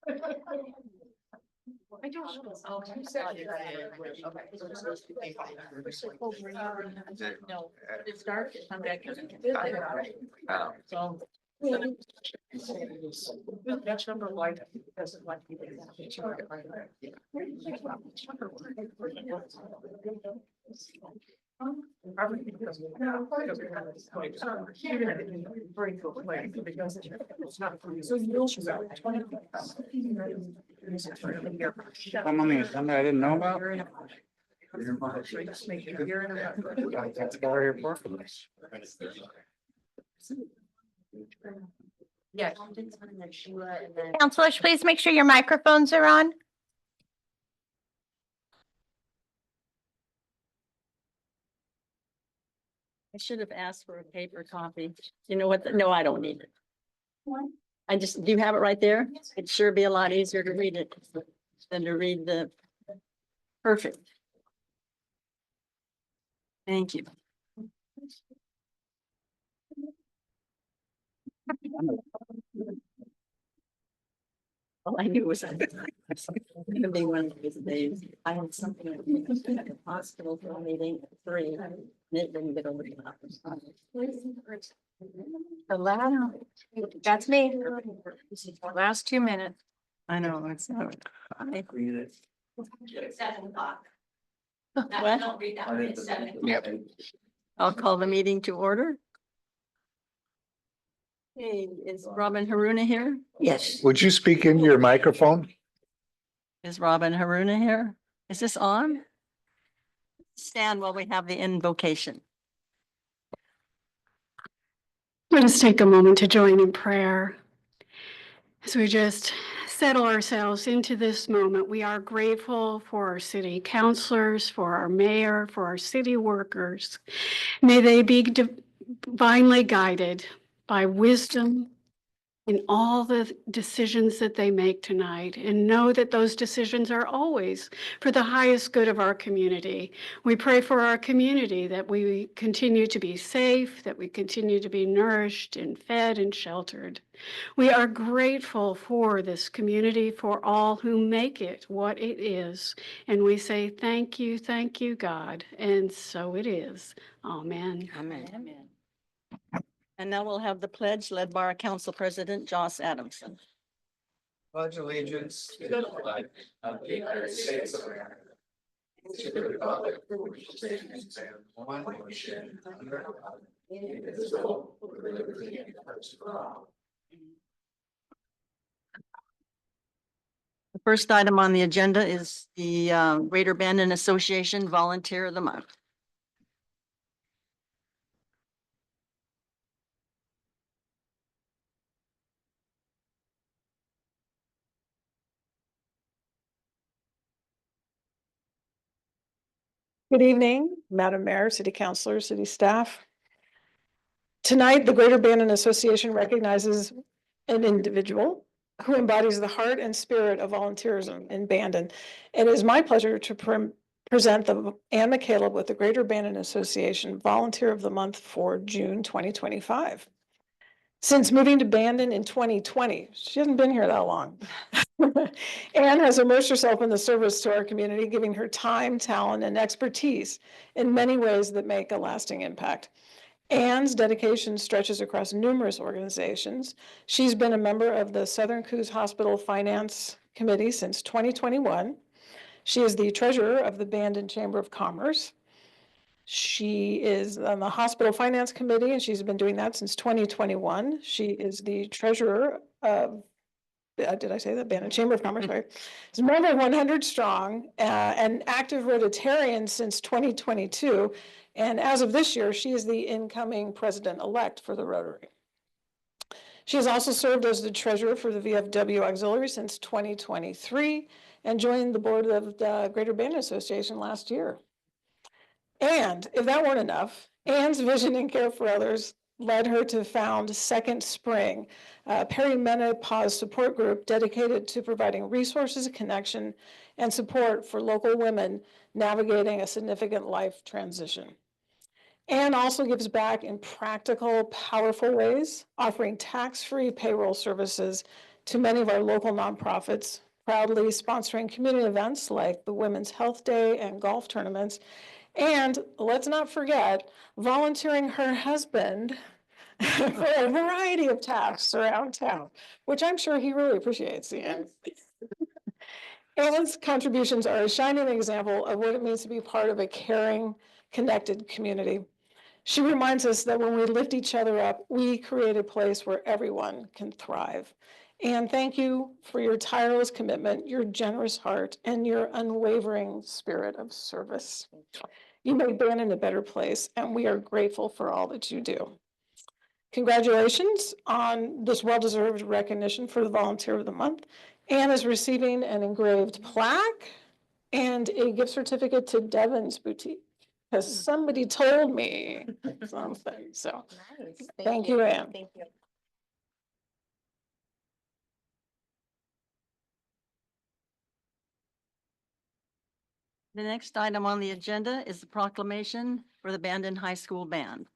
I don't know. Oh, you said it. No, it's dark. I'm back. So. That's number one. Doesn't want to be. I'm on the agenda I didn't know about. That's got our report for this. Yeah. Counselors, please make sure your microphones are on. I should have asked for a paper copy. You know what? No, I don't need it. I just, do you have it right there? It'd sure be a lot easier to read it than to read the. Perfect. Thank you. All I knew was it's gonna be one of these days. I had something at the hospital for a meeting at 3, and it didn't get over the office. The last, that's me. Last 2 minutes. I know, it's not. I read it. 7 o'clock. What? Don't read that one, it's 7 o'clock. Yep. I'll call the meeting to order. Hey, is Robin Haruna here? Yes. Would you speak into your microphone? Is Robin Haruna here? Is this on? Stand while we have the invocation. Let us take a moment to join in prayer. As we just settle ourselves into this moment, we are grateful for our city councilors, for our mayor, for our city workers. May they be divinely guided by wisdom in all the decisions that they make tonight, and know that those decisions are always for the highest good of our community. We pray for our community that we continue to be safe, that we continue to be nourished and fed and sheltered. We are grateful for this community, for all who make it what it is. And we say, thank you, God. And so it is. Amen. Amen. Amen. And now we'll have the pledge led by our council president, Joss Adamson. Pledge allegiance to the flag of the United States of America. To the republic for which it stands, one nation under God, indivisible, with liberty and justice for all. The first item on the agenda is the Greater Bandon Association Volunteer of the Month. Good evening, Madam Mayor, City Councilor, City staff. Tonight, the Greater Bandon Association recognizes an individual who embodies the heart and spirit of volunteerism in Bandon. It is my pleasure to present Ann McCaleb with the Greater Bandon Association Volunteer of the Month for June 2025. Since moving to Bandon in 2020, she hasn't been here that long. Anne has immersed herself in the service to our community, giving her time, talent, and expertise in many ways that make a lasting impact. Anne's dedication stretches across numerous organizations. She's been a member of the Southern Coos Hospital Finance Committee since 2021. She is the treasurer of the Bandon Chamber of Commerce. She is on the Hospital Finance Committee, and she's been doing that since 2021. She is the treasurer of did I say that? Bandon Chamber of Commerce, sorry. It's more than 100 strong, and active Rotarian since 2022. And as of this year, she is the incoming president-elect for the Rotary. She has also served as the treasurer for the VFW Auxiliary since 2023 and joined the board of the Greater Bandon Association last year. And if that weren't enough, Anne's vision and care for others led her to found Second Spring, a perimenopause support group dedicated to providing resources, connection, and support for local women navigating a significant life transition. Anne also gives back in practical, powerful ways, offering tax-free payroll services to many of our local nonprofits, proudly sponsoring community events like the Women's Health Day and golf tournaments. And let's not forget, volunteering her husband for a variety of tasks around town, which I'm sure he really appreciates. Anne's contributions are a shining example of what it means to be part of a caring, connected community. She reminds us that when we lift each other up, we create a place where everyone can thrive. And thank you for your tireless commitment, your generous heart, and your unwavering spirit of service. You make Bandon a better place, and we are grateful for all that you do. Congratulations on this well-deserved recognition for the Volunteer of the Month. Anne is receiving an engraved plaque and a gift certificate to Devon's Boutique, because somebody told me something, so Nice. thank you, Anne. Thank you. The next item on the agenda is the proclamation for the Bandon High School Band,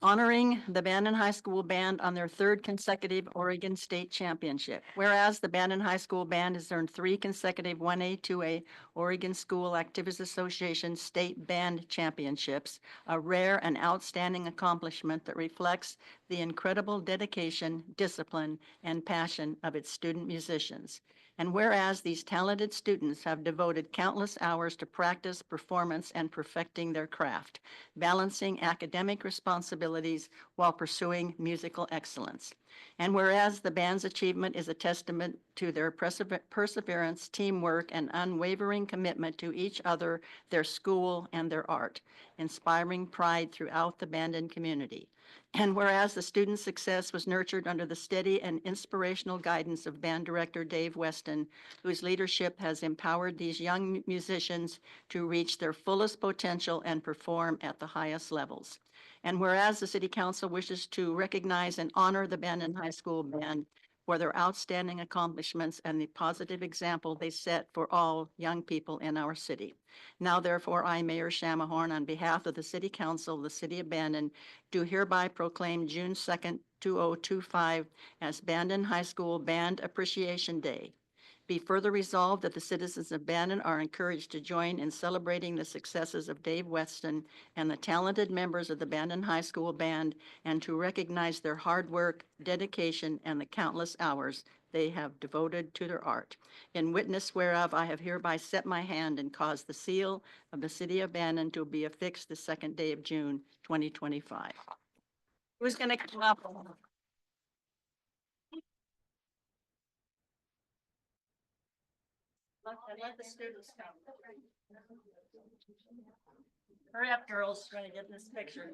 honoring the Bandon High School Band on their third consecutive Oregon State Championship. Whereas the Bandon High School Band has earned 3 consecutive 1A, 2A Oregon School Activities Association State Band Championships, a rare and outstanding accomplishment that reflects the incredible dedication, discipline, and passion of its student musicians. And whereas these talented students have devoted countless hours to practice, performance, and perfecting their craft, balancing academic responsibilities while pursuing musical excellence. And whereas the band's achievement is a testament to their perseverance, teamwork, and unwavering commitment to each other, their school, and their art, inspiring pride throughout the Bandon community. And whereas the student success was nurtured under the steady and inspirational guidance of band director Dave Weston, whose leadership has empowered these young musicians to reach their fullest potential and perform at the highest levels. And whereas the City Council wishes to recognize and honor the Bandon High School Band for their outstanding accomplishments and the positive example they set for all young people in our city. Now therefore, I, Mayor Shamahorn, on behalf of the City Council of the City of Bandon, do hereby proclaim June 2nd, 2025 as Bandon High School Band Appreciation Day. Be further resolved that the citizens of Bandon are encouraged to join in celebrating the successes of Dave Weston and the talented members of the Bandon High School Band, and to recognize their hard work, dedication, and the countless hours they have devoted to their art. In witness whereof, I have hereby set my hand and caused the seal of the City of Bandon to be affixed the 2nd day of June, 2025. Who's going to come up? Let the students come. Hurry up, girls, trying to get this picture.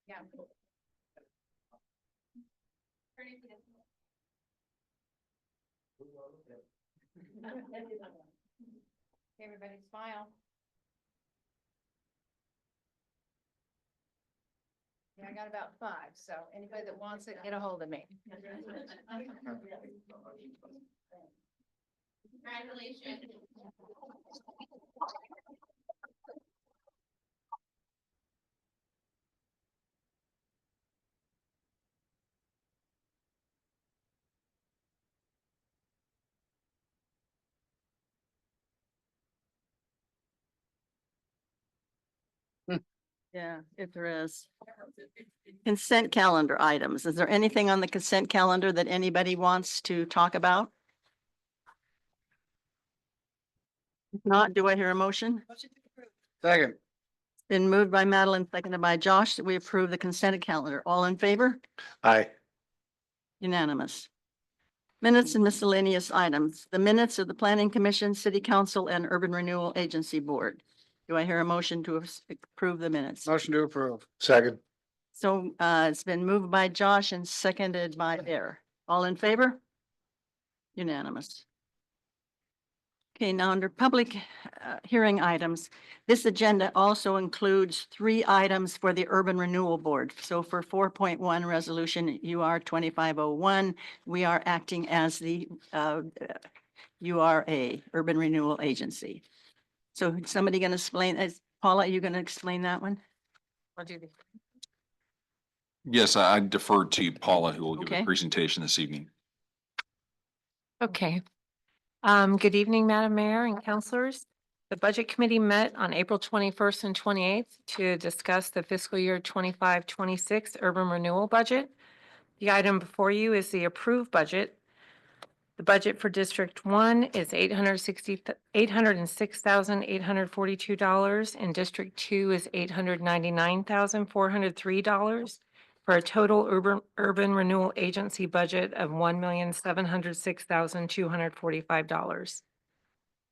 Yeah. Everybody smile. Yeah, I got about 5, so anybody that wants it, get a hold of me. Congratulations. Yeah, if there is. Consent calendar items. Is there anything on the consent calendar that anybody wants to talk about? If not, do I hear a motion? Second. Been moved by Madeline, seconded by Josh, that we approve the consent calendar. All in favor? Aye. Unanimous. Minutes and miscellaneous items. The minutes of the Planning Commission, City Council, and Urban Renewal Agency Board. Do I hear a motion to approve the minutes? Motion to approve. Second. So it's been moved by Josh and seconded by Bear. All in favor? Unanimous. Okay, now under public hearing items, this agenda also includes 3 items for the Urban Renewal Board. So for 4.1 Resolution UR 2501, we are acting as the URA, Urban Renewal Agency. So somebody gonna explain, Paula, you gonna explain that one? I'll do the. Yes, I defer to Paula, who will give Okay. a presentation this evening. Okay. Good evening, Madam Mayor and councilors. The Budget Committee met on April 21st and 28th to discuss the fiscal year 25-26 urban renewal budget. The item before you is the approved budget. The budget for District 1 is $806,842, and District 2 is $899,403, for a total urban renewal agency budget of $1,706,245.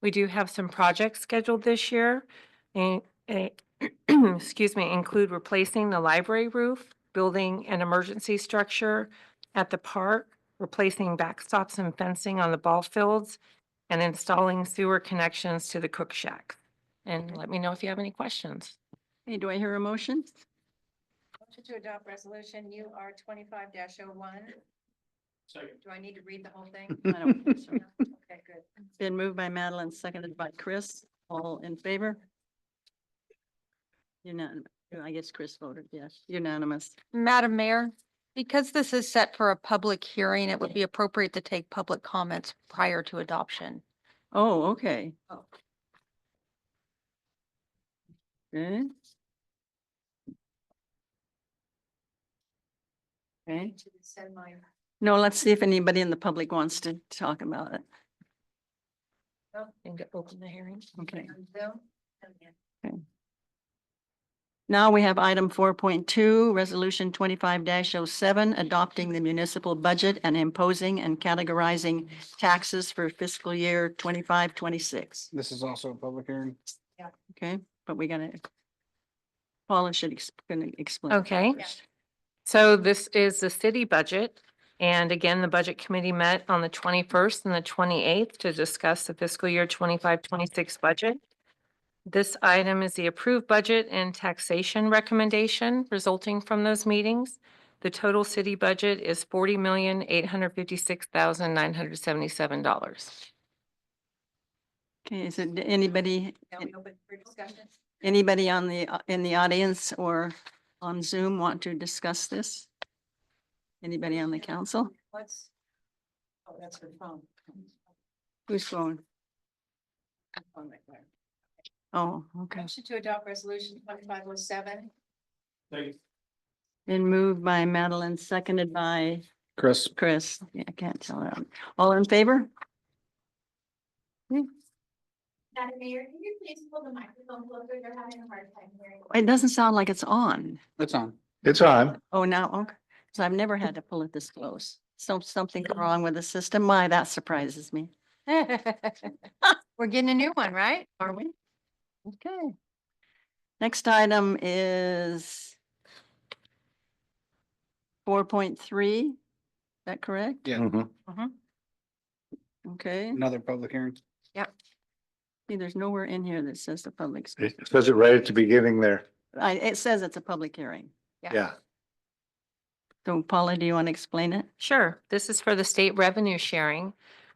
We do have some projects scheduled this year, and excuse me, include replacing the library roof, building an emergency structure at the park, replacing backstops and fencing on the ball fields, and installing sewer connections to the cook shack. And let me know if you have any questions. Hey, do I hear a motion? Motion to adopt resolution UR 25-01. Do I need to read the whole thing? I don't think so. Okay, good. Been moved by Madeline, seconded by Chris. All in favor? Unanimous. I guess Chris voted yes. Unanimous. Madam Mayor, because this is set for a public hearing, it would be appropriate to take public comments prior to adoption. Oh, okay. Oh. Okay. Okay. Send my. No, let's see if anybody in the public wants to talk about it. And to open the hearing. Okay. Zoom. Now we have item 4.2, resolution 25-07, adopting the municipal budget and imposing and categorizing taxes for fiscal year 25-26. This is also a public hearing. Okay, but we gotta, Paula should gonna explain. Okay. So this is the city budget. And again, the Budget Committee met on the 21st and the 28th to discuss the fiscal year 25-26 budget. This item is the approved budget and taxation recommendation resulting from those meetings. The total city budget is $40,856,977. Okay, is it anybody, Open for discussion. anybody on the, in the audience or on Zoom want to discuss this? Anybody on the council? What's? Oh, that's her phone. Who's phone? Oh, okay. Motion to adopt resolution 2507. Been moved by Madeline, seconded by Chris. Chris. Yeah, I can't tell that. All in favor? Madam Mayor, can you please pull the microphone closer? They're having a hard time hearing. It doesn't sound like it's on. It's on. It's on. Oh, now, okay. So I've never had to pull it this close. So something wrong with the system. My, that surprises me. We're getting a new one, right? Are we? Okay. Next item is 4.3. Is that correct? Yeah, Mhm. Okay. another public hearing. See, there's nowhere in here that says the public. It says it right at the beginning there. It says it's a public hearing. Yeah. So Paula, do you want to explain it? Sure. This is for the state revenue sharing.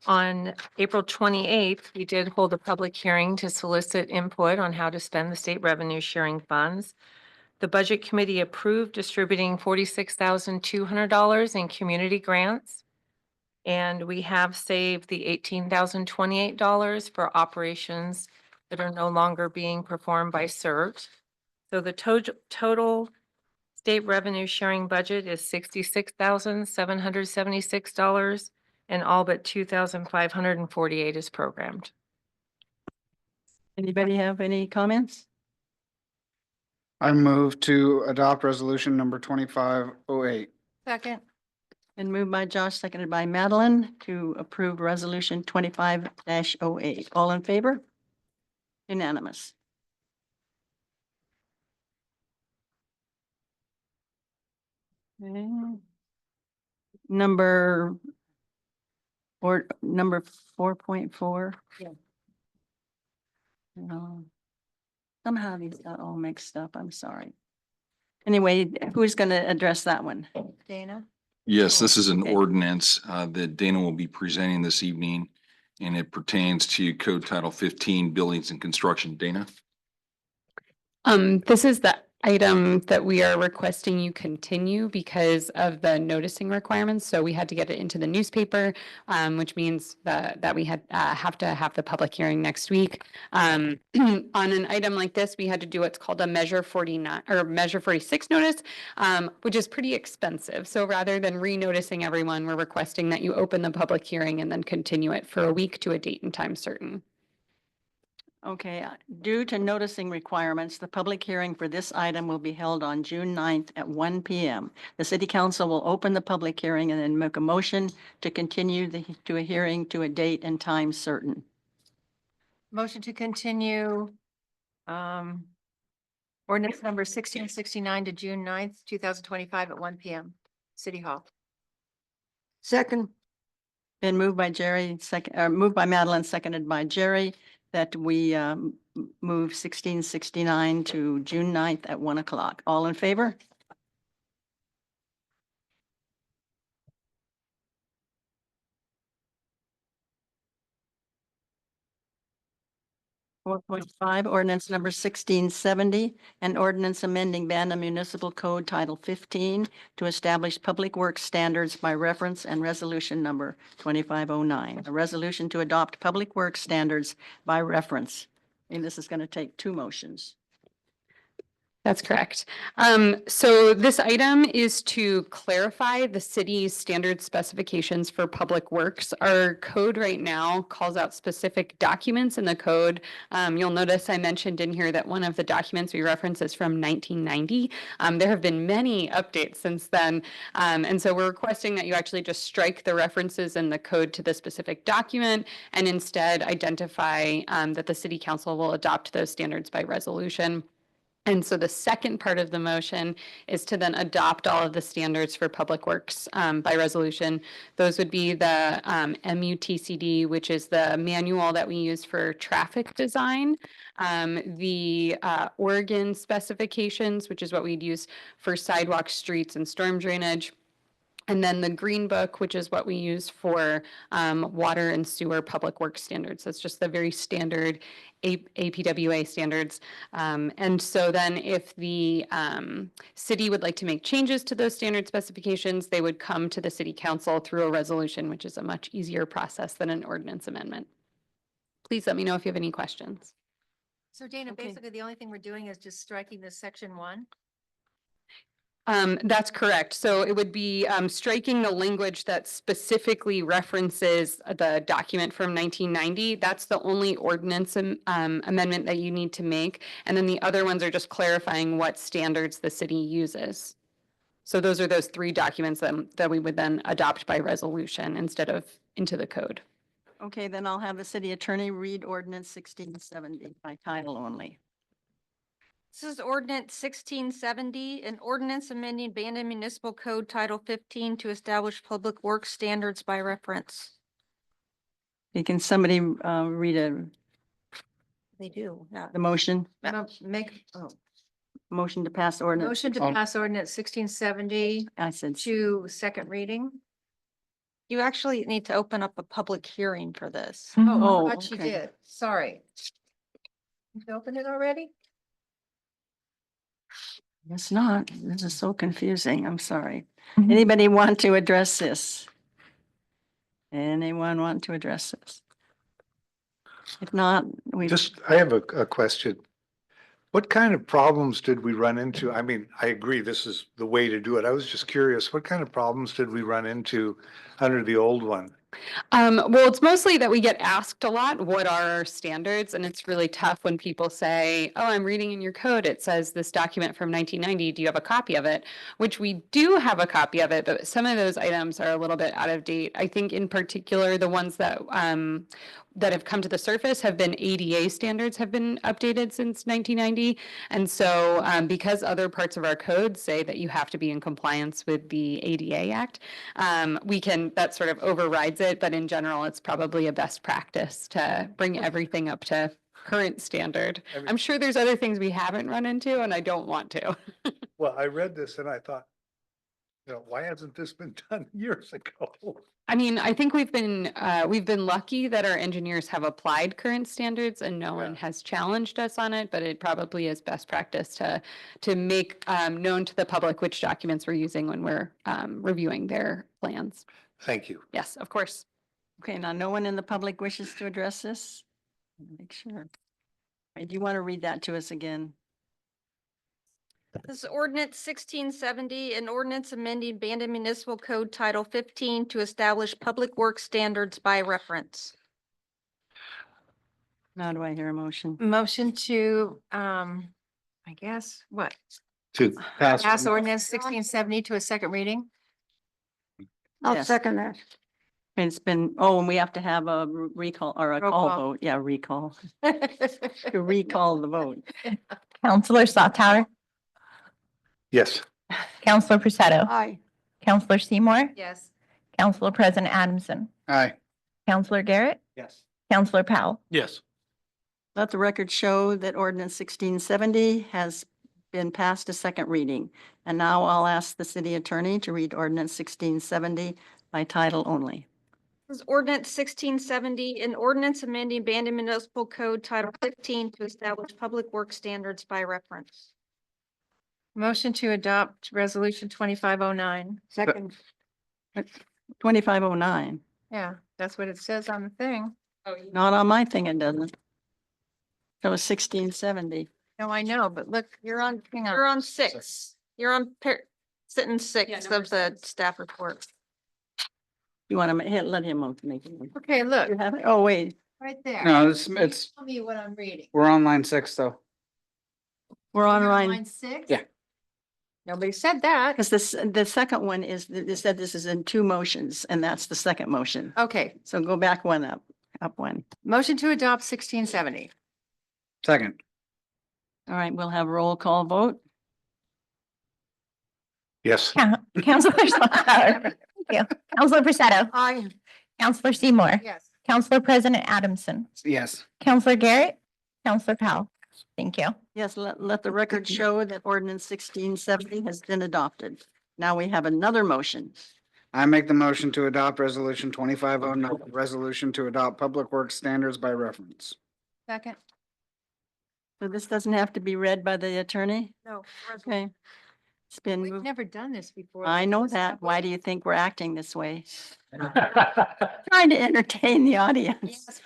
On April 28th, we did hold a public hearing to solicit input on how to spend the state revenue sharing funds. The Budget Committee approved distributing $46,200 in community grants. And we have saved the $18,028 for operations that are no longer being performed by CERT. So the total state revenue sharing budget is $66,776, and all but $2,548 is programmed. Anybody have any comments? I move to adopt resolution number 2508. Second. And moved by Josh, seconded by Madeline to approve resolution 25-08. All in favor? Unanimous. Okay. Number 4.4. Yeah. Somehow these got all mixed up. I'm sorry. Anyway, who's going to address that one? Dana? Yes, this is an Okay. ordinance that Dana will be presenting this evening. and it pertains to Code Title 15, Buildings and Construction. Dana? This is the item that we are requesting you continue because of the noticing requirements. So we had to get it into the newspaper, which means that we had have to have the public hearing next week. On an item like this, we had to do what's called a Measure 49 or Measure 46 notice, which is pretty expensive. So rather than re-noticing everyone, we're requesting that you open the public hearing and then continue it for a week to a date and time certain. Okay, due to noticing requirements, the public hearing for this item will be held on June 9th at 1 p.m. The city council will open the public hearing and then make a motion to continue to a hearing to a date and time certain. Motion to continue ordinance number 1669 to June 9th, 2025 at 1 p.m. City Hall. Second. Been moved by Jerry, moved by Madeline, seconded by Jerry, that we move 1669 to June 9th at 1 o'clock. All in favor? 4.5, ordinance number 1670, an ordinance amending Bandon Municipal Code Title 15 to establish public works standards by reference and resolution number 2509. A resolution to adopt public works standards by reference. And this is going to take two motions. That's correct. So this item is to clarify the city's standard specifications for public works. Our code right now calls out specific documents in the code. You'll notice I mentioned in here that one of the documents we reference is from 1990. There have been many updates since then. And so we're requesting that you actually just strike the references in the code to the specific document and instead identify that the city council will adopt those standards by resolution. And so the second part of the motion is to then adopt all of the standards for public works by resolution. Those would be the MUTCD, which is the manual that we use for traffic design, the Oregon specifications, which is what we'd use for sidewalk, streets, and storm drainage. And then the Green Book, which is what we use for water and sewer public works standards. That's just the very standard APWA standards. And so then if the city would like to make changes to those standard specifications, they would come to the city council through a resolution, which is a much easier process than an ordinance amendment. Please let me know if you have any questions. So Dana, Okay. basically the only thing we're doing is just striking this section 1. That's correct. So it would be striking the language that specifically references the document from 1990. That's the only ordinance amendment that you need to make. And then the other ones are just clarifying what standards the city uses. So those are those three documents that we would then adopt by resolution instead of into the code. Okay, then I'll have the city attorney read ordinance 1670 by title only. This is ordinance 1670, an ordinance amending Bandon Municipal Code Title 15 to establish public works standards by reference. Can somebody read They do. Yeah. the motion? Make Motion to pass ordinance. motion to pass ordinance 1670 I said, to second reading. You actually need to open up a public hearing for this. Oh, I thought you okay. did. Sorry. You opened it already? It's not. This is so confusing. I'm sorry. Anybody want to address this? Anyone want to address this? If not, we. I have a question. What kind of problems did we run into? I mean, I agree, this is the way to do it. I was just curious, what kind of problems did we run into under the old one? Well, it's mostly that we get asked a lot, what are our standards? And it's really tough when people say, oh, I'm reading in your code, it says this document from 1990, do you have a copy of it? Which we do have a copy of it, but some of those items are a little bit out of date. I think in particular, the ones that have come to the surface have been ADA standards have been updated since 1990. And so because other parts of our code say that you have to be in compliance with the ADA Act, that sort of overrides it. But in general, it's probably a best practice to bring everything up to current standard. I'm sure there's other things we haven't run into and I don't want to. Well, I read this and I thought, why hasn't this been done years ago? I mean, I think we've been lucky that our engineers have applied current standards and no one has challenged us on it, but it probably is best practice to make known to the public which documents we're using when we're reviewing their plans. Thank you. Yes, of course. Okay, now no one in the public wishes to address this? Make sure. Do you want to read that to us again? This is ordinance 1670, an ordinance amending Bandon Municipal Code Title 15 to establish public works standards by reference. Now do I hear a motion? Motion to, I guess, what? To pass. Pass ordinance 1670 to a second reading? I'll second that. It's been, oh, and we have to have a recall or a Roll call call. vote. Yeah, recall. To recall the vote. Counselor Sawtowner, Yes. Counselor Prusetto, Aye. Counselor Seymour, Yes. Counselor President Adamson, Aye. Counselor Garrett, Yes. Counselor Powell. Yes. Let the record show that ordinance 1670 has been passed a second reading. And now I'll ask the city attorney to read ordinance 1670 by title only. This is ordinance 1670, an ordinance amending Bandon Municipal Code Title 15 to establish public works standards by reference. Motion to adopt resolution 2509. Second. 2509. Yeah, that's what it says on the thing. Not on my thing, it doesn't. It was 1670. No, I know, but look, You're on, hang on. you're on 6. You're on sentence 6 number of the staff report. You want to let him make it? Okay, look, You have it? Oh, wait, right there. No, it's, Tell me what I'm reading. we're on line 6 though. we're on You're line, 6? Yeah. Nobody said that. because the second one is, they said this is in 2 motions, and that's the second motion. Okay, So go back one up one. motion to adopt 1670. Second. All right, we'll have roll call vote. Yes. Counselor Sawtowner, thank you. Counselor Prusetto, Aye. Counselor Seymour, Yes. Counselor President Adamson, Yes. Counselor Garrett, Counselor Powell. Thank you. Yes, let the record show that ordinance 1670 has been adopted. Now we have another motion. I make the motion to adopt resolution 2509, resolution to adopt public works standards by reference. Second. So this doesn't have to be read by the attorney? No. Okay. It's been We've moved. never done this before. I know that. Why do you think we're acting this way? Trying to entertain the audience.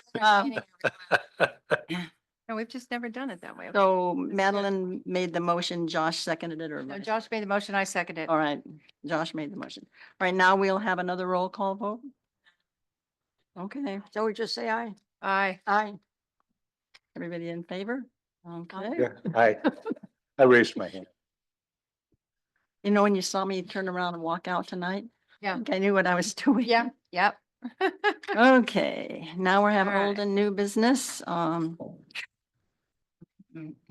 No, we've just never done it that way. So Madeline made the motion, Josh seconded it, or? No, Josh made the motion, I seconded it. All right, Josh made the motion. All right, now we'll have another roll call vote. Okay, so we just say aye. Aye. Aye. Everybody in favor? Okay. Yeah. I raised my hand. You know, when you saw me turn around and walk out tonight? Yeah. I think I knew what I was doing. Yeah, yep. Okay, now we're having All old right. and new business.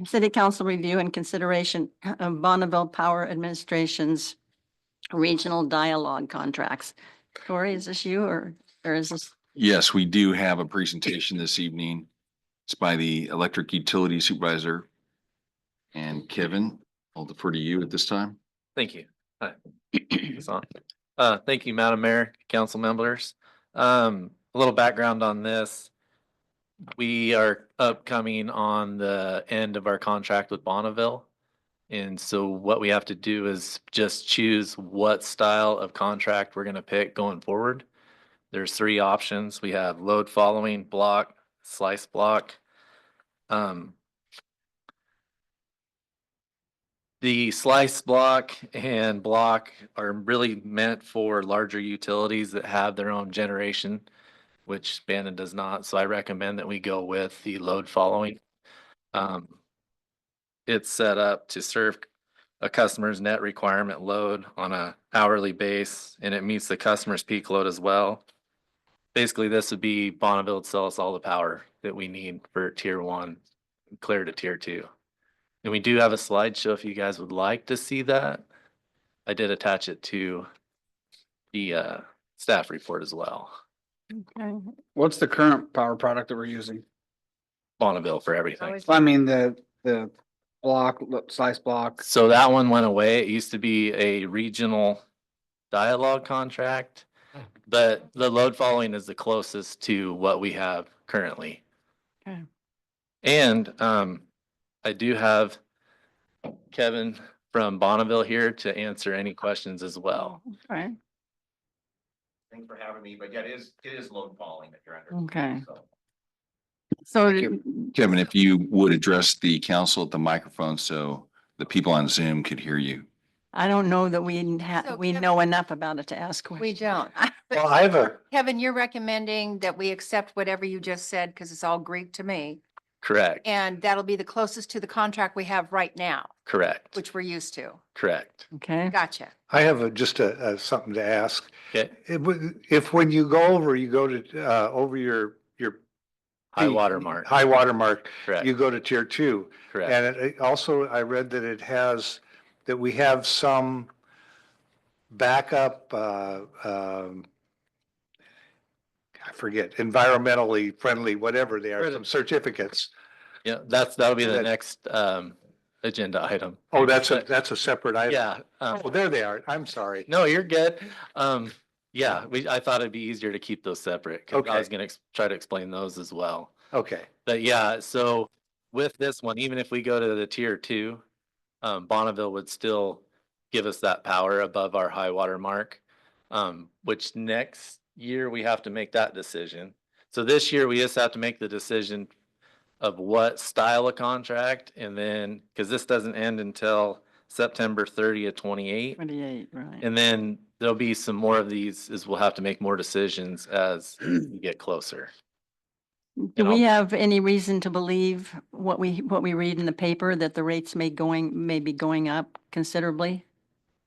City council review and consideration of Bonneville Power Administration's regional dialogue contracts. Corey, is this you or is this? Yes, we do have a presentation this evening. It's by the electric utility supervisor. And Kevin, I'll defer to you at this time. Thank you. Hi. It's on. Thank you, Madam Mayor, council members. A little background on this. We are upcoming on the end of our contract with Bonneville. And so what we have to do is just choose what style of contract we're gonna pick going forward. There's 3 options. We have load following, block, slice block. The slice block and block are really meant for larger utilities that have their own generation, which Bandon does not. So I recommend that we go with the load following. It's set up to serve a customer's net requirement load on a hourly base, and it meets the customer's peak load as well. Basically, this would be Bonneville to sell us all the power that we need for tier 1, clear to tier 2. And we do have a slideshow if you guys would like to see that. I did attach it to the staff report as well. Okay. What's the current power product that we're using? Bonneville for everything. I mean, the block, slice block. So that one went away. It used to be a regional dialogue contract. but the load following is the closest to what we have currently. Okay. And I do have Kevin from Bonneville here to answer any questions as well. Okay, Thanks for having me, but yeah, it is load following that you're under. okay. So. So Kevin, if you would address the council at the microphone so the people on Zoom could hear you. I don't know that we So we Kevin- know enough about it to ask We questions. don't. Well, I have a, Kevin, you're recommending that we accept whatever you just said because it's all Greek to me. Correct, And that'll be the closest to the contract we have right now, correct, which we're used to. correct. Okay, Gotcha. I have just something to ask. Okay, If when you go to, over your high water mark, high water mark, correct, you go to tier 2. correct. And it also, I read that that we have some backup, I forget, environmentally friendly, whatever they are, Right. some certificates. Yeah, that'll be the That- next agenda item. Oh, that's a separate item. Yeah. Oh, there they are. I'm sorry. No, you're good. Yeah, I thought it'd be easier to keep those separate. 'Cause I Okay. was gonna try to explain those as well. Okay. But yeah, so with this one, even if we go to the tier 2, Bonneville would still give us that power above our high water mark. Which next year we have to make that decision. So this year we just have to make the decision of what style of contract, and then, because this doesn't end until September 30th, 28. 28, right. And then there'll be some more of these, is we'll have to make more decisions as we get closer. Do we have any reason to believe what we read in the paper that the rates may be going up considerably?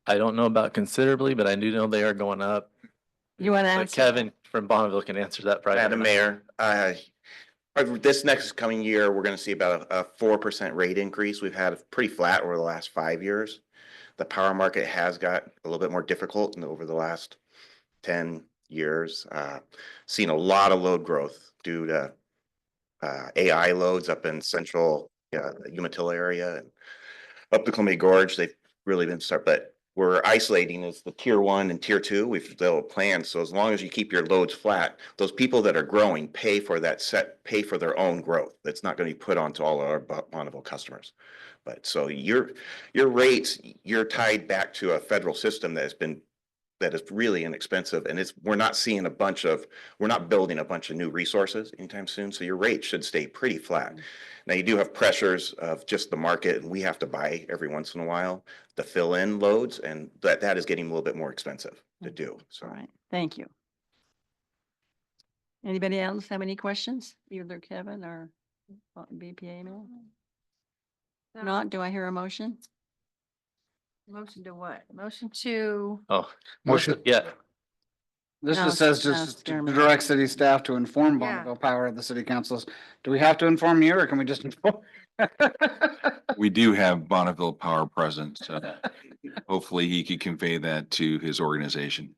I don't know about considerably, but I do know they are going up. You want to But answer? Kevin from Bonneville can answer that probably. Madam Mayor, this next coming year, we're gonna see about a 4% rate increase. We've had pretty flat over the last 5 years. The power market has got a little bit more difficult over the last 10 years. Seen a lot of load growth due to AI loads up in central Umatilla area and up the Columbia Gorge. They've really been but we're isolating as the tier 1 and tier 2. We've developed plans. So as long as you keep your loads flat, those people that are growing pay for their own growth. That's not going to be put onto all our Bonneville customers. But so your rates, you're tied back to a federal system that is really inexpensive, and we're not building a bunch of new resources anytime soon. So your rate should stay pretty flat. Now you do have pressures of just the market, and we have to buy every once in a while to fill in loads, and that is getting a little bit more expensive to do. So. All right, thank you. Anybody else have any questions? Either Kevin or BPA man? Not, do I hear a motion? Motion to what? Motion to, Oh, Motion. yeah, This No, just says no, just to Jeremy. direct city staff to inform Yeah. Bonneville Power of the city councils. Do we have to inform you or can we just inform? We do have Bonneville Power present, so hopefully he could convey that to his organization.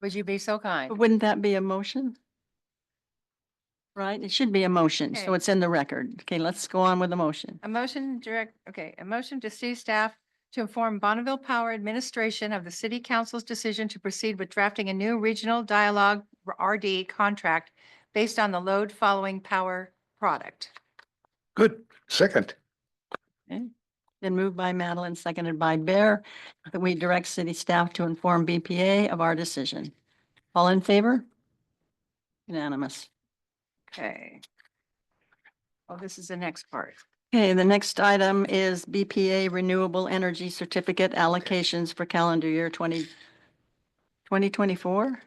would you be so kind? But wouldn't that be a motion? Right, it should be a motion, so Okay. it's in the record. Okay, let's go on with the motion. A motion a motion to city staff to inform Bonneville Power Administration of the city council's decision to proceed with drafting a new regional dialogue RD contract based on the load following power product. Good. Second. Been moved by Madeline, seconded by Bear, that we direct city staff to inform BPA of our decision. All in favor? Unanimous. Okay. Oh, this is the next part. Okay, the next item is BPA Renewable Energy Certificate Allocations for calendar year 2024.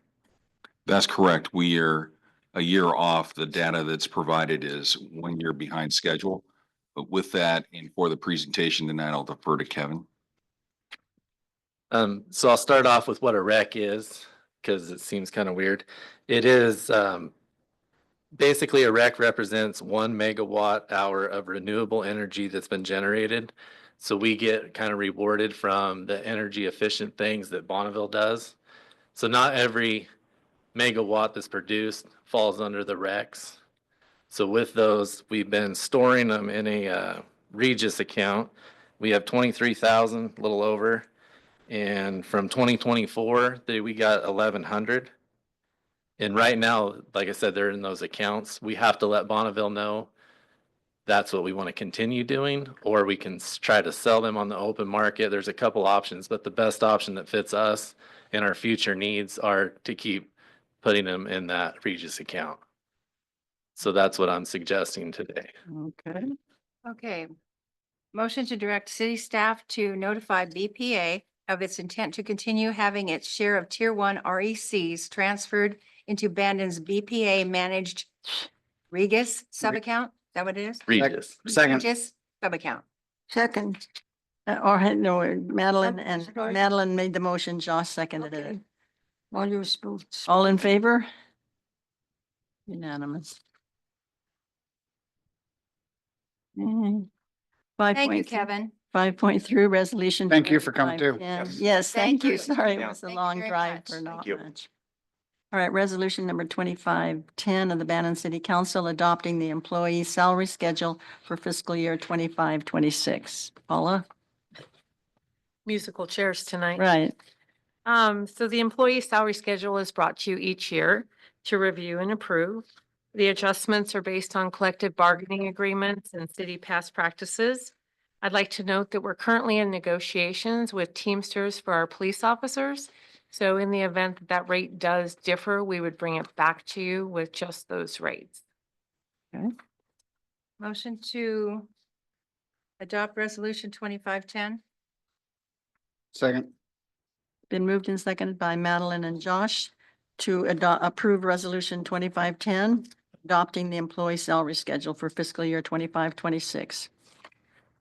That's correct. We are a year off. The data that's provided is 1 year behind schedule. But with that, and for the presentation tonight, I'll defer to Kevin. So I'll start off with what a REC is, because it seems kind of weird. It is, basically a REC represents 1 megawatt hour of renewable energy that's been generated. So we get kind of rewarded from the energy efficient things that Bonneville does. So not every megawatt that's produced falls under the RECs. So with those, we've been storing them in a Regis account. We have 23,000, a little over. And from 2024, we got 1,100. And right now, like I said, they're in those accounts. We have to let Bonneville know that's what we want to continue doing, or we can try to sell them on the open market. There's a couple options, but the best option that fits us and our future needs are to keep putting them in that Regis account. So that's what I'm suggesting today. Okay. Okay. Motion to direct city staff to notify BPA of its intent to continue having its share of Tier 1 RECs transferred into Bandon's BPA managed Regis subaccount. Is that what it is? Regis. Second. Regis subaccount. Second. Or no, Madeline I'm and sorry. Madeline made the motion, Josh seconded it. Okay. All your All in favor? Unanimous. Thank you, Kevin. 5.3, resolution. Thank you for coming 25, too. 10. Yes. Yes, thank Thank you. you. Sorry, it Yeah. was a Thank you long very drive much. for Thank not you. much. All right, resolution number 2510 of the Bandon City Council adopting the employee salary schedule for fiscal year 25-26. Paula? Musical chairs tonight. Right. So the employee salary schedule is brought to you each year to review and approve. The adjustments are based on collective bargaining agreements and city past practices. I'd like to note that we're currently in negotiations with Teamsters for our police officers. So in the event that that rate does differ, we would bring it back to you with just those rates. Motion to adopt resolution 2510. Second. Been moved and seconded by Madeline and Josh to approve resolution 2510, adopting the employee salary schedule for fiscal year 25-26.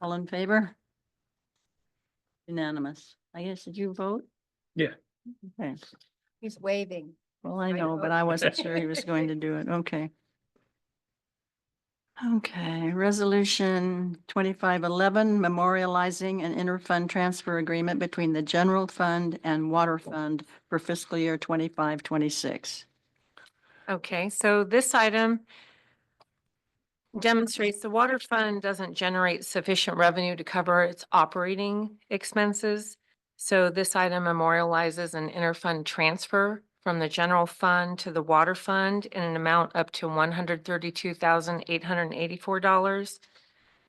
All in favor? Unanimous. I guess, did you vote? Yeah. Okay. He's waving. Well, I Right, know, vote. but I wasn't sure he was going to do it. Okay. Okay, resolution 2511, memorializing an interfund transfer agreement between the general fund and water fund for fiscal year 25-26. Okay, so this item demonstrates the water fund doesn't generate sufficient revenue to cover its operating expenses. So this item memorializes an interfund transfer from the general fund to the water fund in an amount up to $132,884.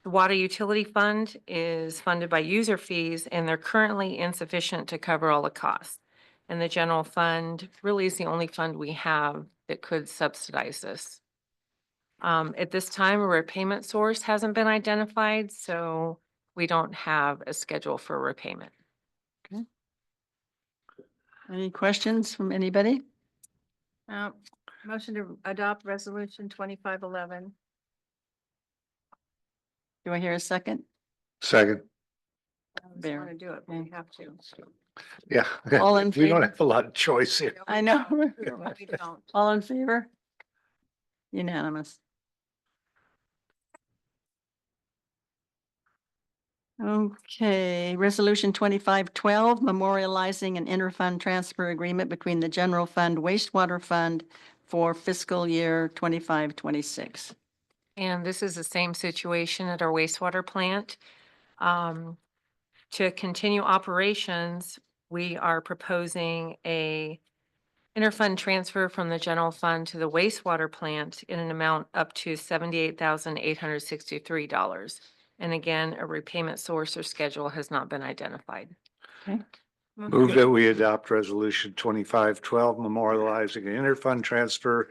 The water utility fund is funded by user fees, and they're currently insufficient to cover all the costs. And the general fund really is the only fund we have that could subsidize this. At this time, a repayment source hasn't been identified, so we don't have a schedule for repayment. Any questions from anybody? Motion to adopt resolution 2511. Do I hear a second? Second. I just Bear. want to do it, but we have to. Yeah. All in We don't favor? have a lot of choice here. I know. We don't. All in favor? Unanimous. Okay, resolution 2512, memorializing an interfund transfer agreement between the general fund wastewater fund for fiscal year 25-26. And this is the same situation at our wastewater plant. To continue operations, we are proposing a interfund transfer from the general fund to the wastewater plant in an amount up to $78,863. And again, a repayment source or schedule has not been identified. Move that we adopt resolution 2512, memorializing an interfund transfer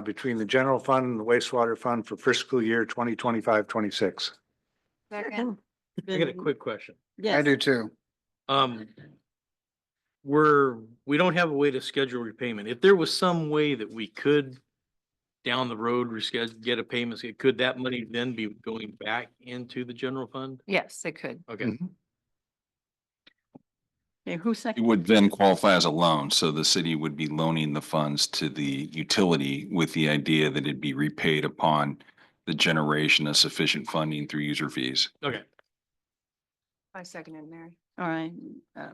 between the general fund and the wastewater fund for fiscal year 2025-26. Second. I got a quick question. Yes. I do too. We don't have a way to schedule repayment. If there was some way that we could down the road reschedule, get a payment, could that money then be going back into the general fund? Yes, it could. Okay. Mhm. Okay, who It second? would then qualify as a loan, so the city would be loaning the funds to the utility with the idea that it'd be repaid upon the generation of sufficient funding through user fees. Okay. I second it, Mary. All right,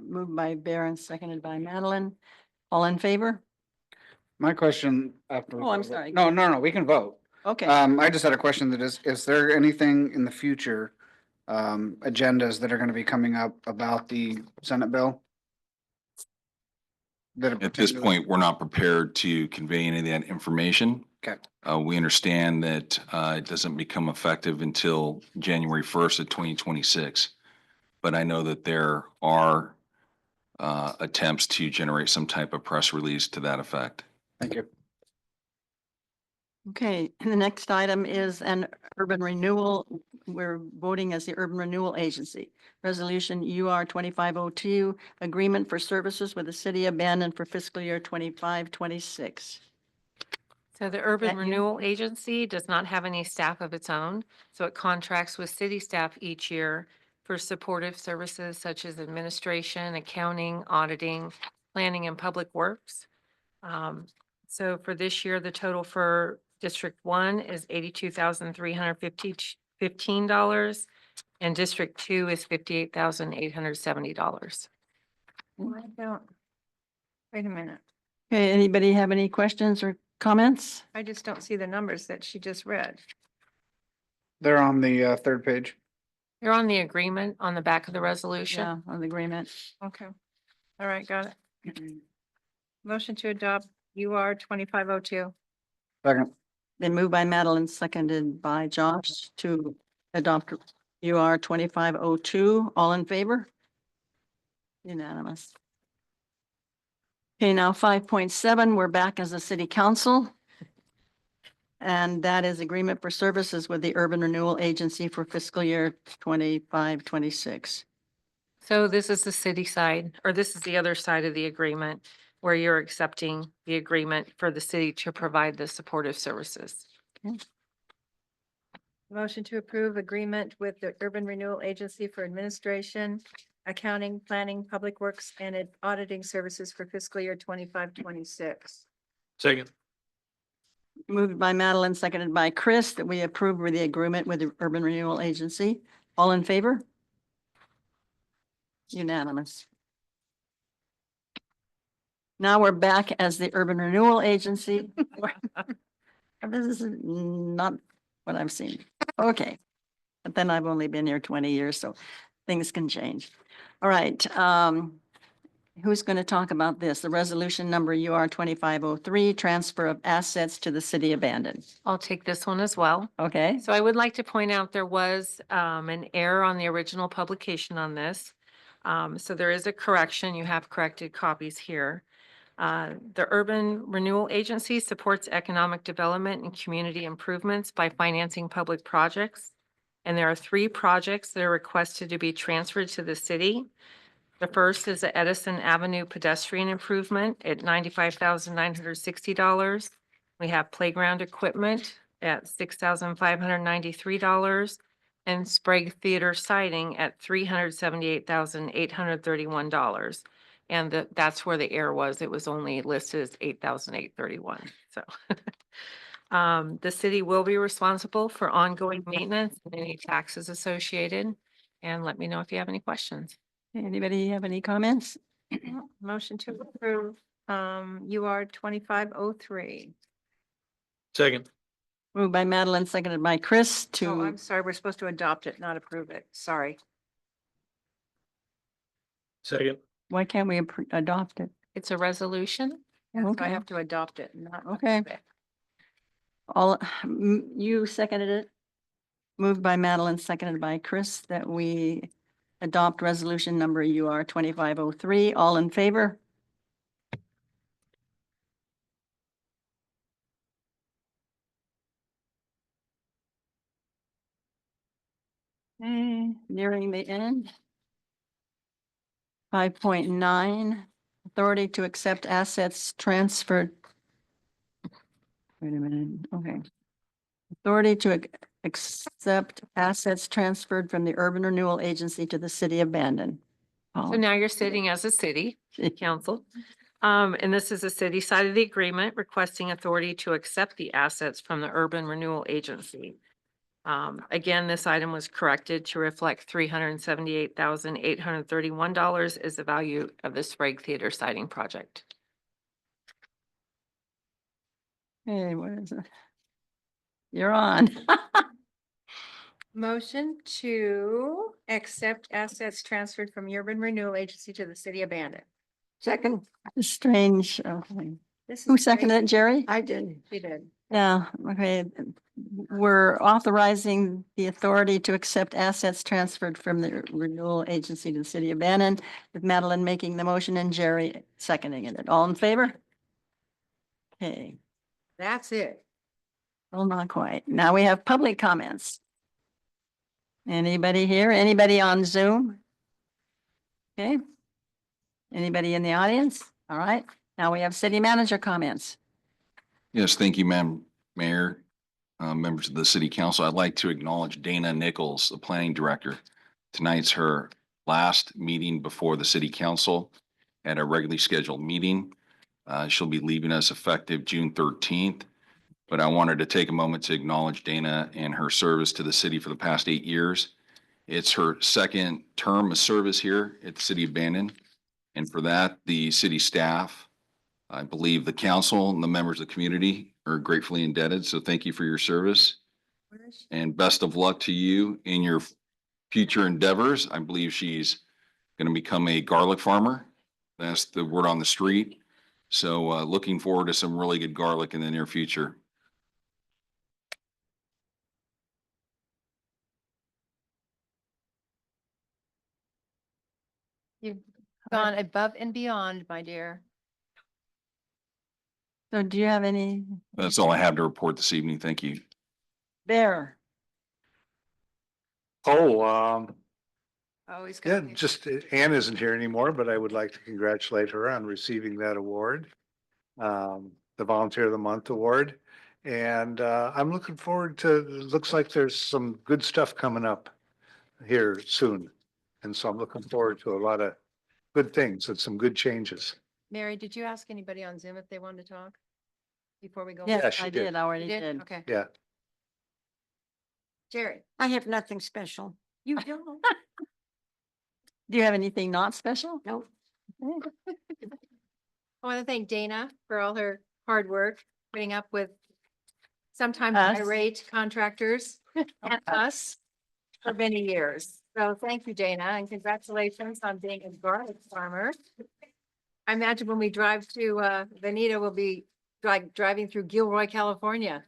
moved by Baron, seconded by Madeline. All in favor? My question after. we Oh, I'm vote- sorry. No, we can vote. Okay. I just had a question that is there anything in the future, agendas that are gonna be coming up about the Senate bill? That it At this pertain to point, we're not prepared to convey any of that information. Okay. We understand that it doesn't become effective until January 1st of 2026. But I know that there are attempts to generate some type of press release to that effect. Thank you. Okay, and the next item is an urban renewal. We're voting as the Urban Renewal Agency. Resolution UR 2502, agreement for services with the city of Bandon for fiscal year 25-26. So the Urban That you? Renewal Agency does not have any staff of its own, so it contracts with city staff each year for supportive services such as administration, accounting, auditing, planning, and public works. So for this year, the total for District 1 is $82,315, and District 2 is $58,870. I don't. Wait a minute. Okay, anybody have any questions or comments? I just don't see the numbers that she just read. They're on the third page. You're on the agreement on the back of the resolution. Yeah, on the agreement. Okay. All right, got it. Motion to adopt UR 2502. Second. Been moved by Madeline, seconded by Josh to adopt UR 2502. All in favor? Unanimous. Okay, now 5.7, we're back as a city council. And that is agreement for services with the Urban Renewal Agency for fiscal year 25-26. So this is the city side, or this is the other side of the agreement where you're accepting the agreement for the city to provide the supportive services. Motion to approve agreement with the Urban Renewal Agency for administration, accounting, planning, public works, and auditing services for fiscal year 25-26. Second. Moved by Madeline, seconded by Chris, that we approve of the agreement with the Urban Renewal Agency. All in favor? Unanimous. Now we're back as the Urban Renewal Agency. This is not what I've seen. Okay. But then I've only been here 20 years, so things can change. All right. Who's going to talk about this? The resolution number UR 2503, transfer of assets to the city of Bandon. I'll take this one as well. Okay. So I would like to point out there was an error on the original publication on this. So there is a correction. You have corrected copies here. The Urban Renewal Agency supports economic development and community improvements by financing public projects. And there are 3 projects that are requested to be transferred to the city. The first is the Edison Avenue pedestrian improvement at $95,960. We have playground equipment at $6,593 and Sprague Theater siding at $378,831. And that's where the error was. It was only listed as $8,831. So the city will be responsible for ongoing maintenance and any taxes associated. And let me know if you have any questions. Anybody have any comments? Motion to approve UR 2503. Second. Moved by Madeline, seconded by Chris Oh, to, I'm sorry. We're supposed to adopt it, not approve it. Sorry. Second. why can't we adopt it? It's a resolution. So I Okay. have to adopt it, not. Okay. approve it. All, you seconded it? Moved by Madeline, seconded by Chris, that we adopt resolution number UR 2503. All in favor? Okay, nearing the end. 5.9, authority to accept assets transferred. Wait a minute, okay. Authority to accept assets transferred from the Urban Renewal Agency to the city of Bandon. So now you're sitting as a city council. And this is the city side of the agreement requesting authority to accept the assets from the Urban Renewal Agency. Again, this item was corrected to reflect $378,831 is the value of the Sprague Theater siding project. Hey, what is it? You're on. Motion to accept assets transferred from Urban Renewal Agency to the city of Bandon. Second. Strange. Who seconded it, Jerry? I did. She did. Yeah, okay. We're authorizing the authority to accept assets transferred from the renewal agency to the city of Bandon, with Madeline making the motion and Jerry seconding it. All in favor? Okay, That's it. well, not quite. Now we have public comments. Anybody here? Anybody on Zoom? Okay. Anybody in the audience? All right. Now we have city manager comments. Yes, thank you, Madam Mayor, members of the city council. I'd like to acknowledge Dana Nichols, the planning director. Tonight's her last meeting before the city council at a regularly scheduled meeting. She'll be leaving us effective June 13th. But I wanted to take a moment to acknowledge Dana and her service to the city for the past 8 years. It's her second term of service here at the city of Bandon. And for that, the city staff, I believe the council and the members of the community are gratefully indebted. So thank you for your service. And best of luck to you in your future endeavors. I believe she's going to become a garlic farmer. That's the word on the street. So looking forward to some really good garlic in the near future. You've gone above and beyond, my dear. So do you have any That's all I have to report this evening. Thank you. Bear? Oh, Oh, he's yeah, got. just Ann isn't here anymore, but I would like to congratulate her on receiving that award. The Volunteer of the Month award. And I'm looking forward to, it looks like there's some good stuff coming up here soon. And so I'm looking forward to a lot of good things and some good changes. Mary, did you ask anybody on Zoom if they wanted to talk? Before we go? Yes, she I did. did, already You did. Okay. Yeah. Jerry. I have nothing special. You don't. Do you have anything not special? No. I want to thank Dana for all her hard work, putting up with sometimes Us. irate contractors and us for many years. So thank you, Dana, and congratulations on being a garlic farmer. I imagine when we drive to Veneta, we'll be driving through Gilroy, California.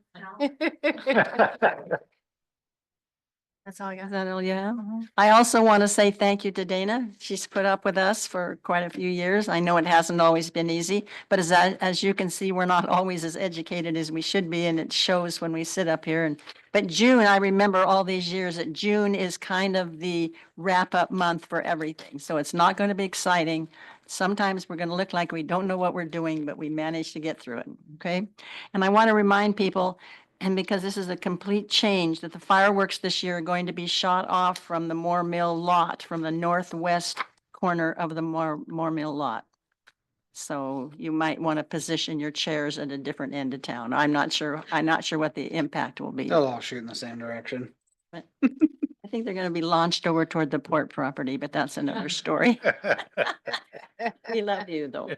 That's all I got. Is that all you have? I also want to say thank you to Dana. She's put up with us for quite a few years. I know it hasn't always been easy, but as you can see, we're not always as educated as we should be, and it shows when we sit up here. But June, I remember all these years that June is kind of the wrap-up month for everything. So it's not going to be exciting. Sometimes we're going to look like we don't know what we're doing, but we manage to get through it, okay? And I want to remind people, and because this is a complete change, that the fireworks this year are going to be shot off from the Moore Mill lot, from the northwest corner of the Moore Mill lot. So you might want to position your chairs at a different end of town. I'm not sure what the impact will be. They'll all shoot in the same direction. But I think they're going to be launched over toward the port property, but that's another story. We love you though.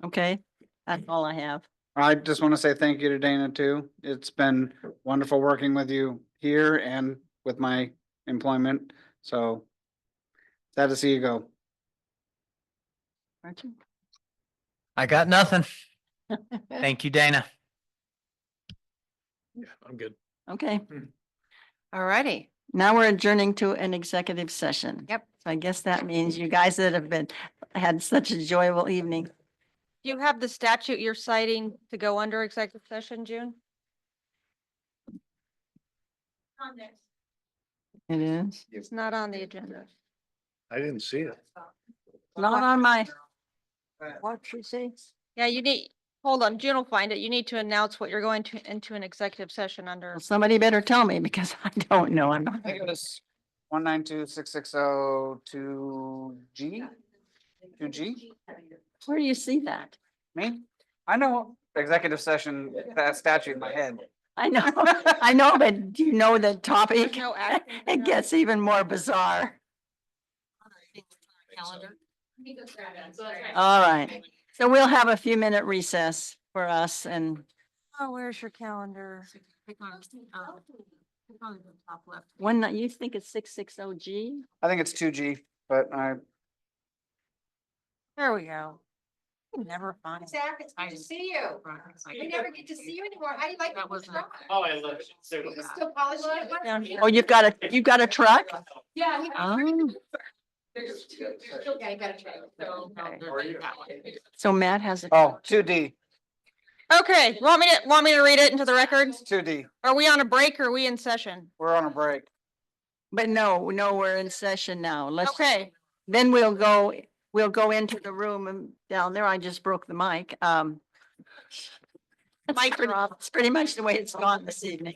Okay, that's all I have. I just want to say thank you to Dana too. It's been wonderful working with you here and with my employment. So sad to see you go. Archie? I got nothing. Thank you, Dana. Yeah, I'm good. Okay, All righty. now we're adjourning to an executive session. Yep. So I guess that means you guys that have had such a enjoyable evening. Do you have the statute you're citing to go under executive session, June? On there. It is. It's not on the agenda. I didn't see it. Not on my, what you say? Yeah, you need, hold on, June will find it. You need to announce what you're going to into an executive session under. Well, somebody better tell me because I don't know. I'm not. I think it was 192-660-2G. 2G? Where do you see that? Me? I know executive session, that statute in my head. I know, I know, but do you know the topic? There's no action. It gets even more bizarre. Calendar. All right, so we'll have a few minute recess for us and Oh, where's your calendar? Click on the top left. when, you think it's 660G? I think it's 2G, but There we go. Never find. Zach, it's good to see you. We never get to see you anymore. How do you like? That wasn't. Oh, I love it. You still polishing it? Down here. Oh, you've got a truck? Yeah. Oh. There's still, yeah, you got a trailer. So. So Matt has a. Oh, 2D, Okay, want me to read it into the record? 2D. Are we on a break or are we in session? We're on a break. But no, we're in session now. Okay, Then we'll go into the room and down there. I just broke the mic. It's pretty much the way it's gone this evening.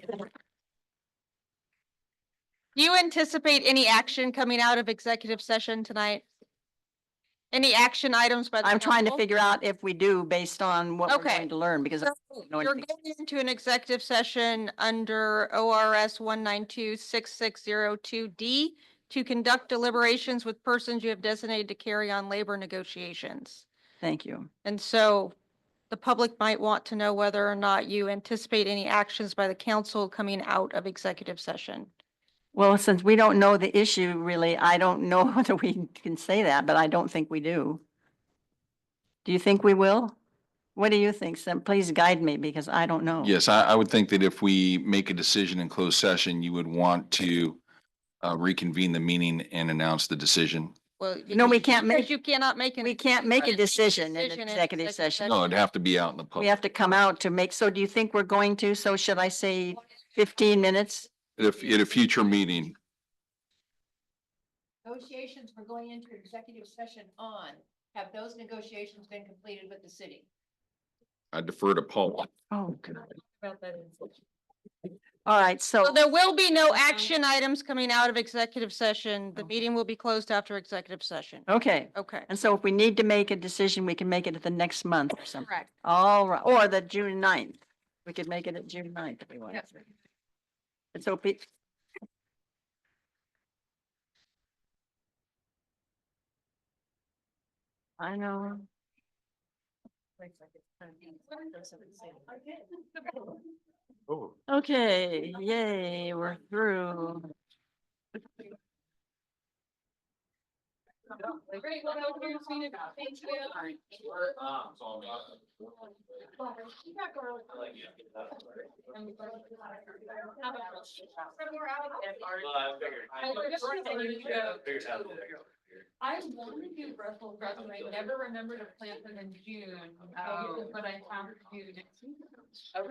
do you anticipate any action coming out of executive session tonight? Any action items by the I'm trying to council? figure out if we do based on what we're Okay. going to learn because I So don't know You're anything. going into an executive session under ORS 1926602D to conduct deliberations with persons you have designated to carry on labor negotiations. Thank you. And so the public might want to know whether or not you anticipate any actions by the council coming out of executive session. Well, since we don't know the issue really, I don't know whether we can say that, but I don't think we do. Do you think we will? What do you think, Sam? Please guide me because I don't know. Yes, I would think that if we make a decision in closed session, you would want to reconvene the meeting and announce the decision. Well, No, we because- can't make- because you cannot make We can't make a decision in decision executive session. No, it'd have to be out in the We public. have to come out to make, so do you think we're going to? So should I say 15 minutes? At a future meeting, Negotiations we're going into executive session on, have those negotiations been completed with the city? I defer to Paul. Oh, good. All right, So so, there will be no action items coming out of executive session. The meeting will be closed after executive session. okay. Okay. And so if we need to make a decision, we can make it at the next month or something. Correct. All right, or the June 9th. We could make it at June 9th if we want. And so I know. Okay, yay, we're through. I wanted to do Brussels sprouts, and I never remembered to plant them in June, but I found June. Okay. All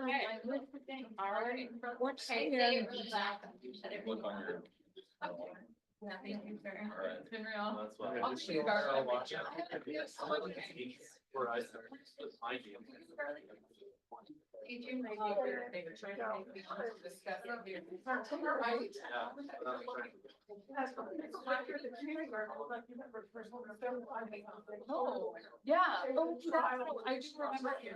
right. What's the day? Nothing, sir. It's been real. I'll see you guys. Oh, yeah. I just remember.